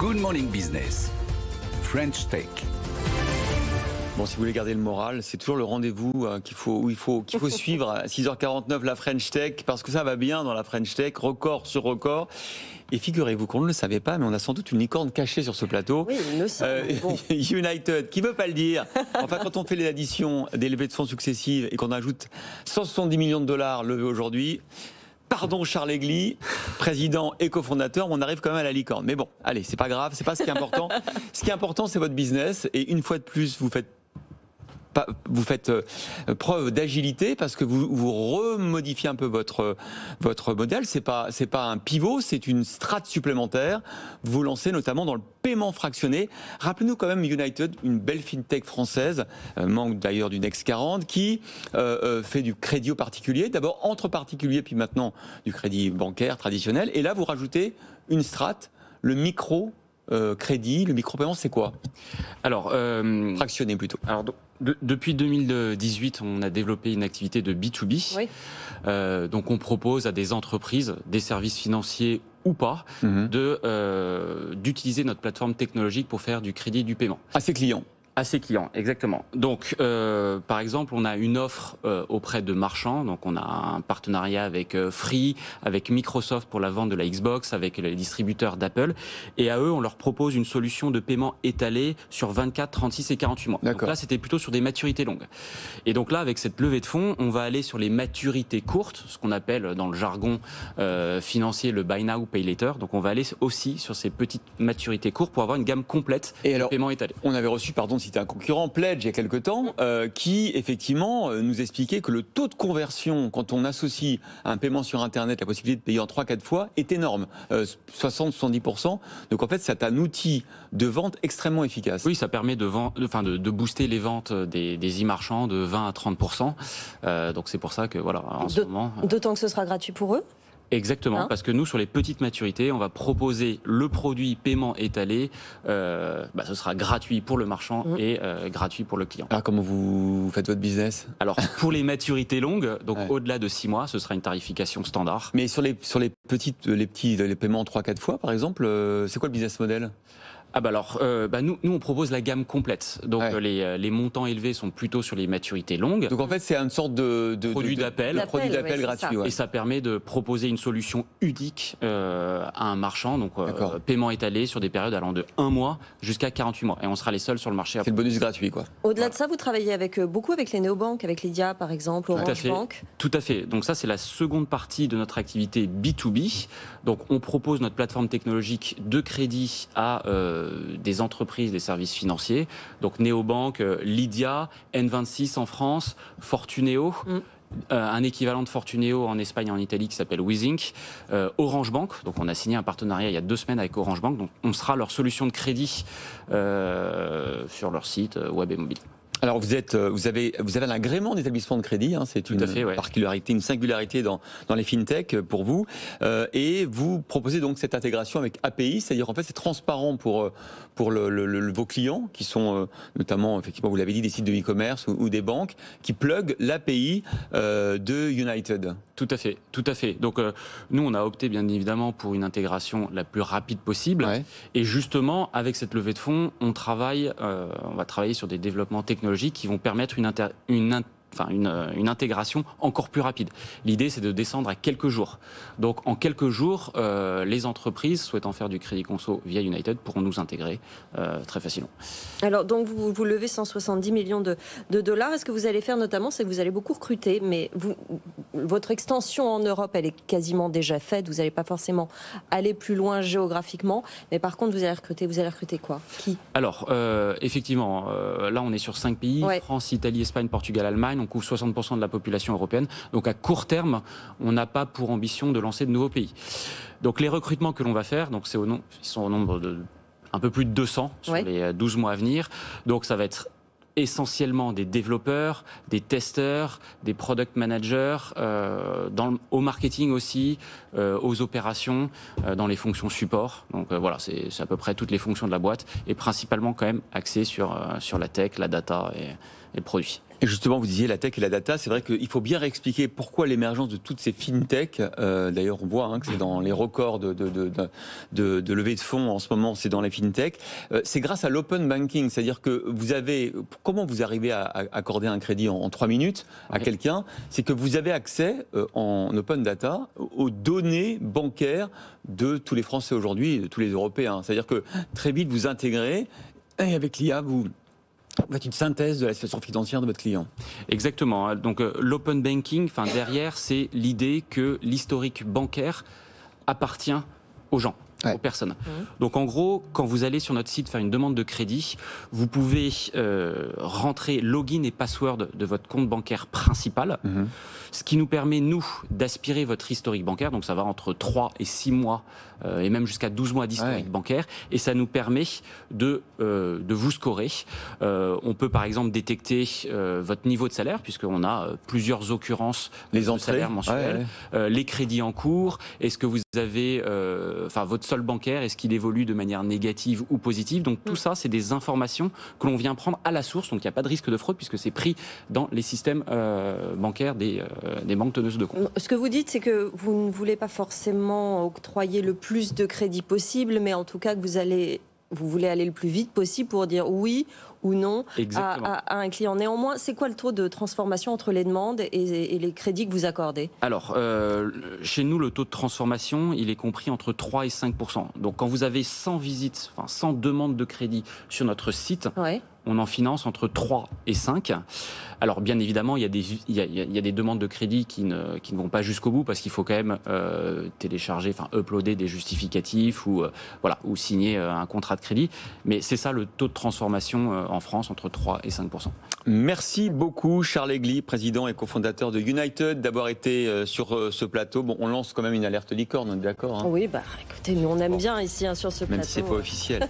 Good Morning Business, French Tech. Bon, si vous voulez garder le moral, c'est toujours le rendez-vous qu'il faut suivre à 6h49, la French Tech, parce que ça va bien dans la French Tech, record sur record. Et figurez-vous qu'on ne le savait pas, mais on a sans doute une licorne cachée sur ce plateau. Oui, il me semble. Bon. United, qui ne veut pas le dire. Enfin, quand on fait les additions des levées de fonds successives et qu'on ajoute 170 millions de dollars levés aujourd'hui, pardon Charles Egli, président et cofondateur, on arrive quand même à la licorne. Mais bon, allez, c'est pas grave, c'est pas ce qui est important. Ce qui est important, c'est votre business. Et une fois de plus, vous faites preuve d'agilité parce que vous remodifiez un peu votre modèle. C'est pas un pivot, c'est une strate supplémentaire. Vous vous lancez notamment dans le paiement fractionné. Rappelez-nous quand même United, une belle fintech française, manque d'ailleurs du Next 40, qui fait du crédit aux particuliers. D'abord entre particuliers, puis maintenant du crédit bancaire traditionnel. Et là, vous rajoutez une strate, le micro-crédit, le micro-paiement, c'est quoi ? Alors, fractionné plutôt. Alors, depuis 2018, on a développé une activité de B2B. Oui. Donc, on propose à des entreprises, des services financiers ou pas, d'utiliser notre plateforme technologique pour faire du crédit et du paiement. À ses clients. À ses clients, exactement. Donc, par exemple, on a une offre auprès de marchands. Donc, on a un partenariat avec Free, avec Microsoft pour la vente de la Xbox, avec les distributeurs d'Apple. Et à eux, on leur propose une solution de paiement étalée sur 24, 36 et 48 mois. D'accord. Donc là, c'était plutôt sur des maturités longues. Et donc là, avec cette levée de fonds, on va aller sur les maturités courtes, ce qu'on appelle dans le jargon financier le buy now, pay later. Donc, on va aller aussi sur ces petites maturités courtes pour avoir une gamme complète de paiement étalé. On avait reçu, c'était un concurrent, Pledge, il y a quelque temps, qui effectivement nous expliquait que le taux de conversion, quand on associe à un paiement sur Internet la possibilité de payer en 3-4 fois, est énorme, 60-70%. Donc en fait, c'est un outil de vente extrêmement efficace. Oui, ça permet de booster les ventes des e-marchands de 20 à 30%. Donc c'est pour ça que voilà, en ce moment. D'autant que ce sera gratuit pour eux. Exactement, parce que nous, sur les petites maturités, on va proposer le produit paiement étalé. Ce sera gratuit pour le marchand et gratuit pour le client. Alors, comment vous faites votre business ? Alors, pour les maturités longues, donc au-delà de 6 mois, ce sera une tarification standard. Mais sur les paiements en 3-4 fois, par exemple, c'est quoi le business model ? Nous on propose la gamme complète. Donc les montants élevés sont plutôt sur les maturités longues. Donc en fait c'est une sorte de produit d'appel gratuit. Et ça permet de proposer une solution unique à un marchand. Donc paiement étalé sur des périodes allant de 1 mois jusqu'à 48 mois. Et on sera les seuls sur le marché. C'est le bonus gratuit quoi. Au-delà de ça, vous travaillez beaucoup avec les néobanques, avec Lydia par exemple, Orange Bank. Tout à fait. Donc ça c'est la seconde partie de notre activité B2B. Donc on propose notre plateforme technologique de crédit à des entreprises, des services financiers, donc Néobank, Lydia, N26 en France, Fortuneo, un équivalent de Fortuneo en Espagne et en Italie qui s'appelle Weezink, Orange Bank, donc on a signé un partenariat il y a 2 semaines avec Orange Bank, donc on sera leur solution de crédit sur leur site web et mobile. Alors vous avez un agrément d'établissement de crédit, c'est une particularité, une singularité dans les fintech pour vous, et vous proposez donc cette intégration avec API, c'est-à-dire en fait c'est transparent pour vos clients qui sont notamment effectivement vous l'avez dit des sites de e-commerce ou des banques qui pluguent l'API de United. Tout à fait. Donc nous on a opté bien évidemment pour une intégration la plus rapide possible, et justement avec cette levée de fonds on va travailler sur des développements technologiques qui vont permettre une intégration encore plus rapide. L'idée, c'est de descendre à quelques jours. Donc, en quelques jours, les entreprises souhaitant faire du crédit conso via United pourront nous intégrer très facilement. Alors, donc, vous levez 170 millions de dollars. Est-ce que vous allez faire notamment, c'est que vous allez beaucoup recruter, mais votre extension en Europe, elle est quasiment déjà faite. Vous n'allez pas forcément aller plus loin géographiquement. Mais par contre, vous allez recruter quoi ? Qui ? Alors, effectivement, là, on est sur 5 pays. France, Italie, Espagne, Portugal, Allemagne. On couvre 60% de la population européenne. Donc à court terme, on n'a pas pour ambition de lancer de nouveaux pays. Donc les recrutements que l'on va faire, donc ils sont au nombre de un peu plus de 200 sur les 12 mois à venir. Donc ça va être essentiellement des développeurs, des testeurs, des product managers, au marketing aussi, aux opérations, dans les fonctions support. Donc voilà, c'est à peu près toutes les fonctions de la boîte et principalement quand même axé sur la tech, la data et le produit. Et justement, vous disiez la tech et la data, c'est vrai qu'il faut bien réexpliquer pourquoi l'émergence de toutes ces fintech, d'ailleurs on voit que c'est dans les records de levée de fonds en ce moment, c'est dans les fintech, c'est grâce à l'open banking, c'est-à-dire que comment vous arrivez à accorder un crédit en 3 minutes à quelqu'un, c'est que vous avez accès en open data aux données bancaires de tous les Français aujourd'hui et de tous les Européens, c'est-à-dire que très vite vous intégrez et avec l'IA vous faites une synthèse de la situation financière de votre client. Exactement. Donc l'open banking, derrière, c'est l'idée que l'historique bancaire appartient aux gens. Aux personnes. Donc en gros, quand vous allez sur notre site faire une demande de crédit, vous pouvez rentrer login et password de votre compte bancaire principal, ce qui nous permet, nous, d'aspirer votre historique bancaire. Donc ça va entre 3 et 6 mois, et même jusqu'à 12 mois d'historique bancaire. Et ça nous permet de vous scorer. On peut par exemple détecter votre niveau de salaire, puisqu'on a plusieurs occurrences les de salaire mensuel, les crédits en cours, est-ce que vous avez votre solde bancaire, est-ce qu'il évolue de manière négative ou positive. Donc tout ça, c'est des informations que l'on vient prendre à la source, donc il n'y a pas de risque de fraude puisque c'est pris dans les systèmes bancaires des banques teneuses de compte. Ce que vous dites, c'est que vous ne voulez pas forcément octroyer le plus de crédits possible, mais en tout cas que vous voulez aller le plus vite possible pour dire oui ou non à un client. Néanmoins, c'est quoi le taux de transformation entre les demandes et les crédits que vous accordez? Alors, chez nous, le taux de transformation, il est compris entre 3 et 5%. Donc, quand vous avez 100 visites, 100 demandes de crédit sur notre site, on en finance entre 3 et 5. Alors, bien évidemment, il y a des demandes de crédit qui ne vont pas jusqu'au bout parce qu'il faut quand même télécharger, uploader des justificatifs ou signer un contrat de crédit. Mais c'est ça le taux de transformation en France, entre 3 et 5%. Merci beaucoup, Charles Egli, président et cofondateur de United, d'avoir été sur ce plateau. Bon, on lance quand même une alerte licorne, on est d'accord Oui, écoutez, nous on aime bien ici sur ce plateau. Même si c'est pas officiel.